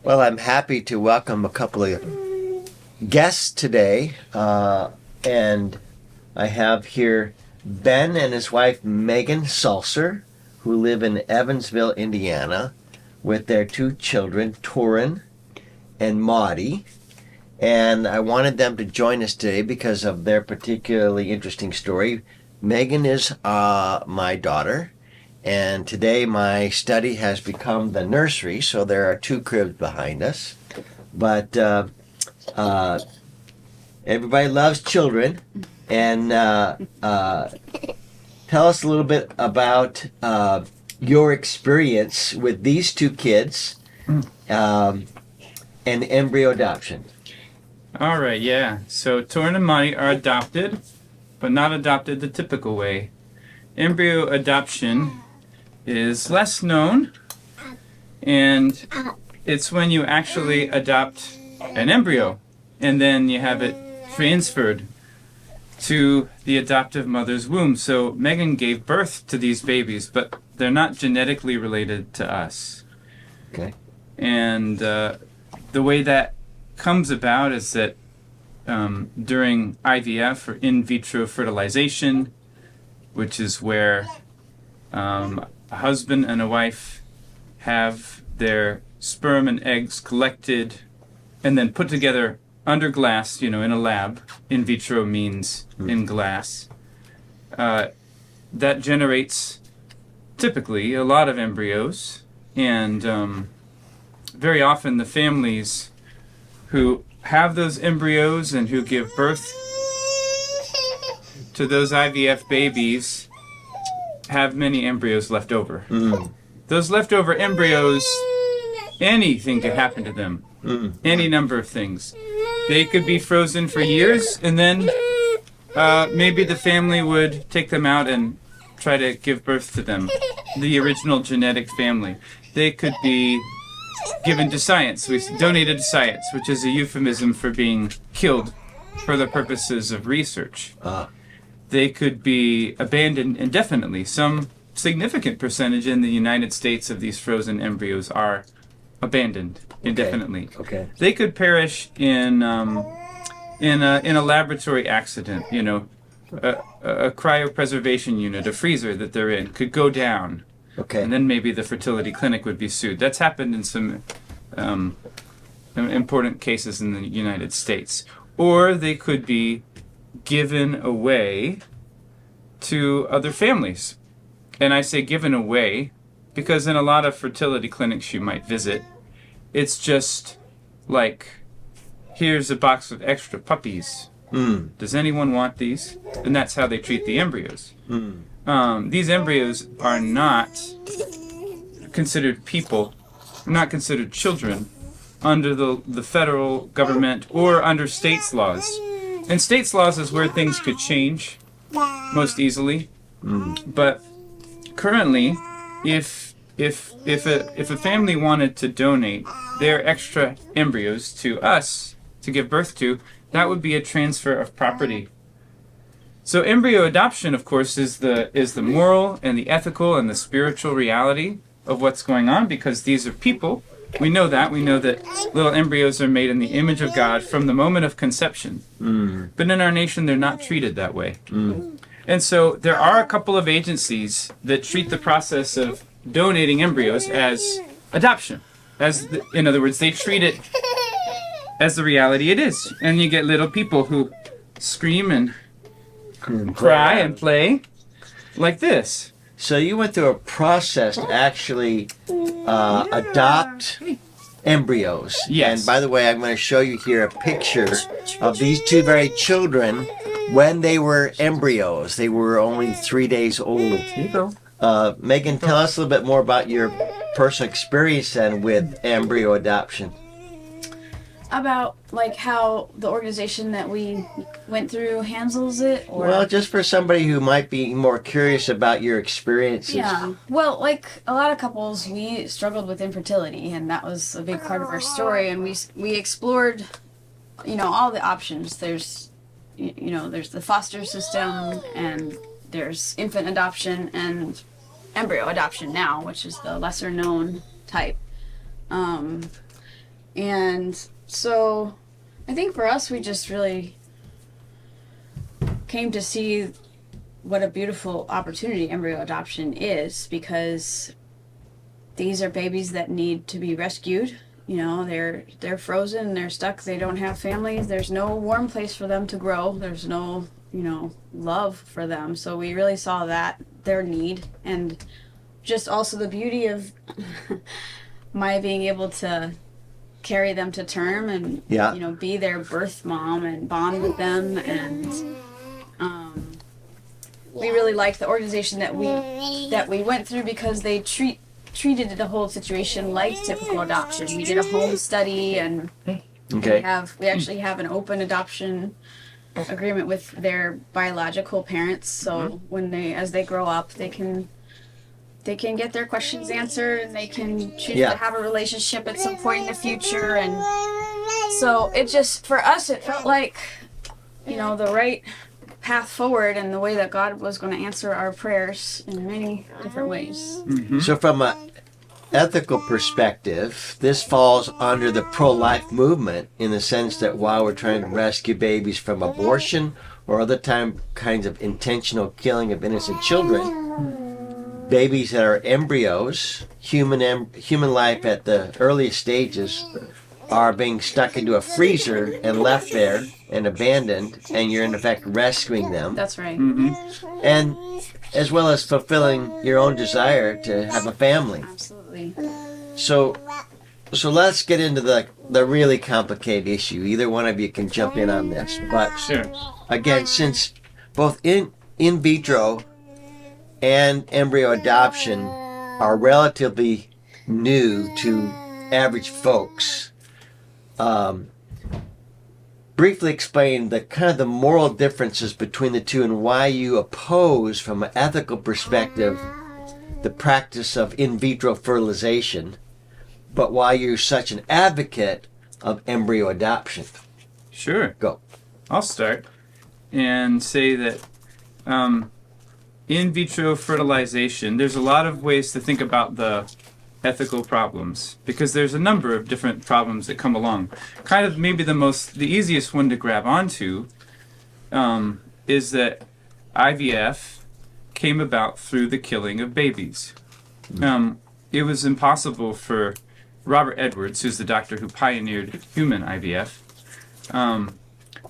Well, I'm happy to welcome a couple of guests today. And I have here Ben and his wife Megan Sulser, who live in Evansville, Indiana, with their two children, Torin and Maudie. And I wanted them to join us today because of their particularly interesting story. Megan is my daughter, and today my study has become the nursery, so there are two cribs behind us. But everybody loves children, and tell us a little bit about your experience with these two kids and embryo adoption. All right, yeah. So Torin and Monty are adopted, but not adopted the typical way. Embryo adoption is less known, and it's when you actually adopt an embryo, and then you have it transferred to the adoptive mother's womb. So Megan gave birth to these babies, but they're not genetically related to us. Okay. And the way that comes about is that during IVF, or in vitro fertilization, which is where a husband and a wife have their sperm and eggs collected and then put together under glass, in a lab. In vitro means in glass. That generates typically a lot of embryos, and very often the families who have those embryos and who give birth to those IVF babies have many embryos left over. Those leftover embryos, anything could happen to them. Any number of things. They could be frozen for years, and then maybe the family would take them out and try to give birth to them, the original genetic family. They could be given to science, donated to science, which is a euphemism for being killed for the purposes of research. They could be abandoned indefinitely. Some significant percentage in the United States of these frozen embryos are abandoned indefinitely. Okay. They could perish in a laboratory accident. A cryopreservation unit, a freezer that they're in, could go down. Okay. And then maybe the fertility clinic would be sued. That's happened in some important cases in the United States. Or they could be given away to other families. And I say given away because in a lot of fertility clinics you might visit, it's just like, here's a box of extra puppies. Does anyone want these? And that's how they treat the embryos. These embryos are not considered people, not considered children under the federal government or under states' laws. And states' laws is where things could change most easily. But currently, if a family wanted to donate their extra embryos to us to give birth to, that would be a transfer of property. So embryo adoption, of course, is the moral and the ethical and the spiritual reality of what's going on, because these are people. We know that. We know that little embryos are made in the image of God from the moment of conception. But in our nation, they're not treated that way. And so there are a couple of agencies that treat the process of donating embryos as adoption. In other words, they treat it as the reality it is. And you get little people who scream and cry and play like this. So you went through a process to actually adopt embryos. Yes. And by the way, I'm going to show you here a picture of these two very children when they were embryos. They were only 3 days old. Here you go. Megan, tell us a little bit more about your personal experience then with embryo adoption. About like how the organization that we went through handles it, or Well, just for somebody who might be more curious about your experiences. yeah. Well, like a lot of couples, we struggled with infertility, and that was a big part of our story. And we explored, all the options. There's, there's the foster system, and there's infant adoption and embryo adoption now, which is the lesser known type. And so I think for us, we just really came to see what a beautiful opportunity embryo adoption is, because these are babies that need to be rescued. You know, they're frozen, they're stuck, they don't have families, there's no warm place for them to grow, there's no, you know, love for them. So we really saw that, their need, and just also the beauty of my being able to carry them to term and, Yeah. you know, be their birth mom and bond with them. And we really liked the organization that we went through, because they treated the whole situation like typical adoption. We did a home study, and Okay. we actually have an open adoption agreement with their biological parents. So when as they grow up, they can get their questions answered, and they can choose Yeah. to have a relationship at some point in the future. And so it just, for us, it felt like, you know, the right path forward, and the way that God was going to answer our prayers in many different ways. So from a ethical perspective, this falls under the pro-life movement, in the sense that while we're trying to rescue babies from abortion or other kinds of intentional killing of innocent children, babies that are embryos, human life at the earliest stages, are being stuck into a freezer and left there and abandoned, and you're in effect rescuing them. That's right. And as well as fulfilling your own desire to have a family. Absolutely. So let's get into the really complicated issue. Either one of you can jump in on this. But Sure. again, since both in vitro and embryo adoption are relatively new to average folks, briefly explain the moral differences between the two, and why you oppose, from an ethical perspective, the practice of in vitro fertilization, but why you're such an advocate of embryo adoption. Sure. Go. I'll start and say that in vitro fertilization, there's a lot of ways to think about the ethical problems, because there's a number of different problems that come along. Kind of maybe the easiest one to grab onto is that IVF came about through the killing of babies. It was impossible for Robert Edwards, who's the doctor who pioneered human IVF,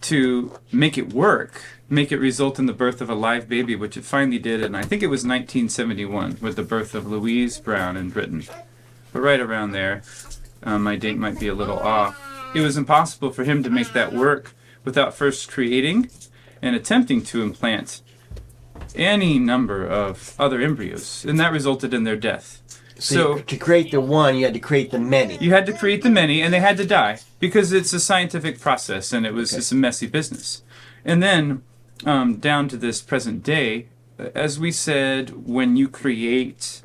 to make it work, make it result in the birth of a live baby, which it finally did, and I think it was 1971, with the birth of Louise Brown in Britain. But right around there, my date might be a little off. It was impossible for him to make that work without first creating and attempting to implant any number of other embryos, and that resulted in their death. So to create the one, you had to create the many. You had to create the many, and they had to die, because it's a scientific process, and it's a messy business. And then, down to this present day, as we said, when you create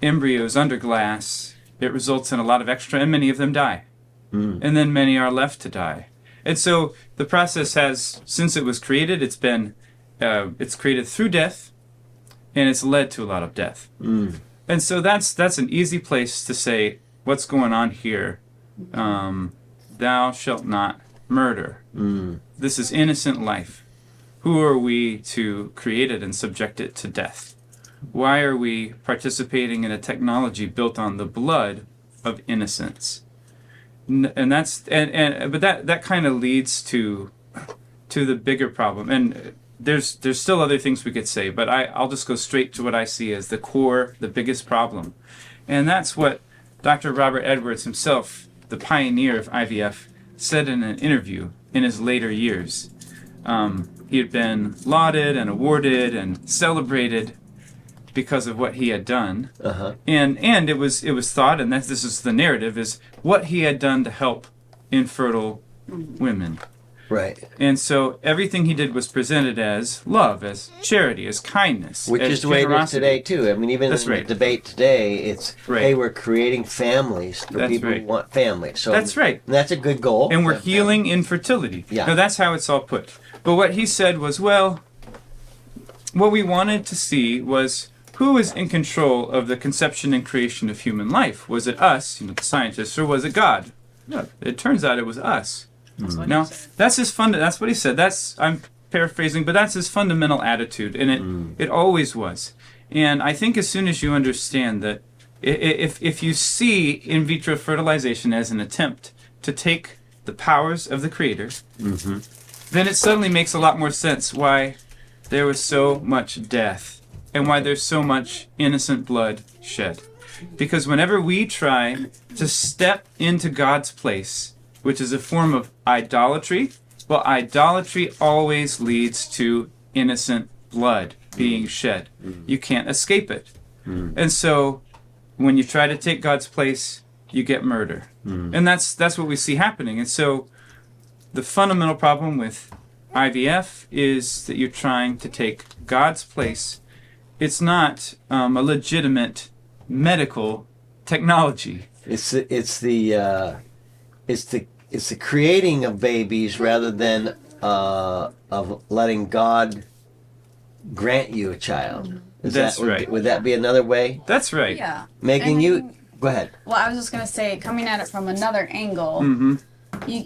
embryos under glass, it results in a lot of extra, and many of them die. And then many are left to die. And so the process has, since it was created, it's created through death, and it's led to a lot of death. And so that's an easy place to say, what's going on here? Thou shalt not murder. This is innocent life. Who are we to create it and subject it to death? Why are we participating in a technology built on the blood of innocence? And but that kind of leads to the bigger problem. And there's still other things we could say, but I'll just go straight to what I see as the core, the biggest problem. And that's what Dr. Robert Edwards himself, the pioneer of IVF, said in an interview in his later years. He had been lauded and awarded and celebrated because of what he had done. And it was thought, and this is the narrative, is what he had done to help infertile women. Right. And so everything he did was presented as love, as charity, as kindness, Which as is the way it is generosity. today, too. I mean, even That's in right. the debate today, it's, Right. hey, we're creating families for That's people right. who want families. So That's right. that's a good goal. And we're healing infertility. Yeah. Now that's how it's all put. But what he said was, well, what we wanted to see was who is in control of the conception and creation of human life. Was it us, the scientists, or was it God? Yeah, it turns out it was us. That's what Now, he said. that's his that's what he said. I'm paraphrasing, but that's his fundamental attitude, and it always was. And I think as soon as you understand that, if you see in vitro fertilization as an attempt to take the powers of the Creator, then it suddenly makes a lot more sense why there was so much death and why there's so much innocent blood shed. Because whenever we try to step into God's place, which is a form of idolatry, well, idolatry always leads to innocent blood being shed. You can't escape it. And so when you try to take God's place, you get murder. And that's what we see happening. And so the fundamental problem with IVF is that you're trying to take God's place. It's not a legitimate medical technology. It's the creating of babies rather than of letting God grant you a child. That's right. Would that be another way? That's right. Yeah. Megan, And you go ahead. Well, I was just going to say, coming at it from another angle, you,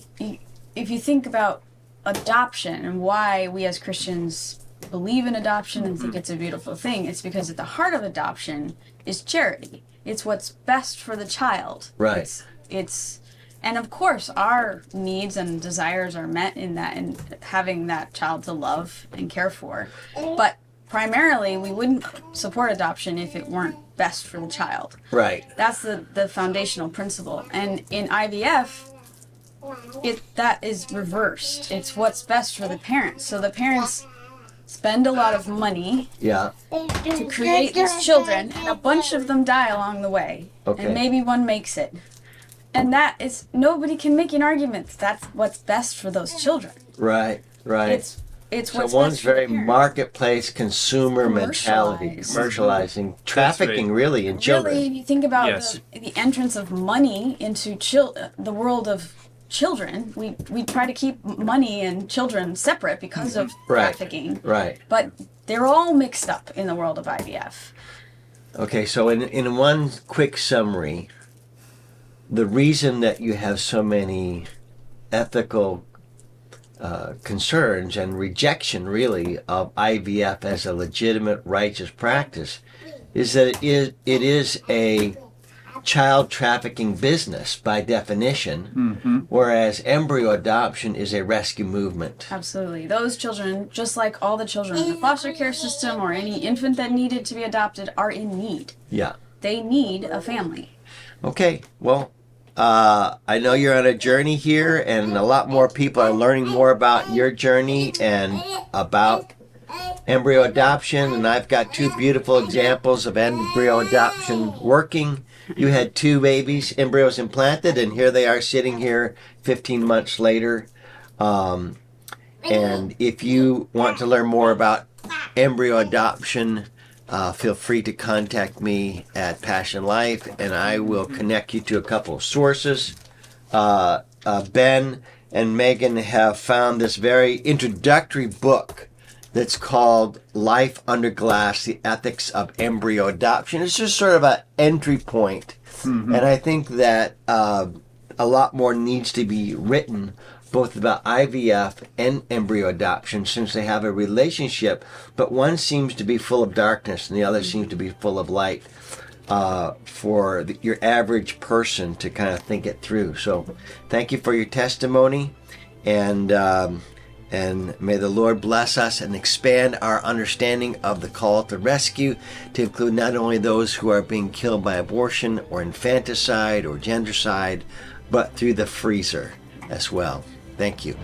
if you think about adoption and why we as Christians believe in adoption and think it's a beautiful thing, it's because at the heart of adoption is charity. It's what's best for the child. Right. And of course, our needs and desires are met in that, in having that child to love and care for. But primarily, we wouldn't support adoption if it weren't best for the child. Right. That's the foundational principle. And in IVF, that is reversed. It's what's best for the parents. So the parents spend a lot of money Yeah. to create these children, and a bunch of them die along the way. Okay. And maybe one makes it. And that is, nobody can make an argument that's what's best for those children. Right. Right. It's So what's one's best for the very parent. marketplace consumer mentality, commercializing, trafficking really in children. Really, if you think about Yes. the entrance of money into the world of children, we try to keep money and children separate because of Right. trafficking. Right. But they're all mixed up in the world of IVF. Okay, so in one quick summary, the reason that you have so many ethical concerns and rejection, really, of IVF as a legitimate, righteous practice is that it is a child trafficking business by definition, whereas embryo adoption is a rescue movement. Absolutely. Those children, just like all the children in the foster care system or any infant that needed to be adopted, are in need. Yeah. They need a family. Okay, well, I know you're on a journey here, and a lot more people are learning more about your journey and about embryo adoption, and I've got two beautiful examples of embryo adoption working. You had two babies, embryos implanted, and here they are sitting here 15 months later. And if you want to learn more about embryo adoption, feel free to contact me at PassionLife, and I will connect you to a couple of sources. Ben and Megan have found this very introductory book that's called Life Under Glass, The Ethics of Embryo Adoption. It's just sort of an entry point. And I think that a lot more needs to be written both about IVF and embryo adoption, since they have a relationship, but one seems to be full of darkness and the other seems to be full of light for your average person to kind of think it through. So thank you for your testimony, and may the Lord bless us and expand our understanding of the call to rescue to include not only those who are being killed by abortion or infanticide or gendercide, but through the freezer as well. Thank you.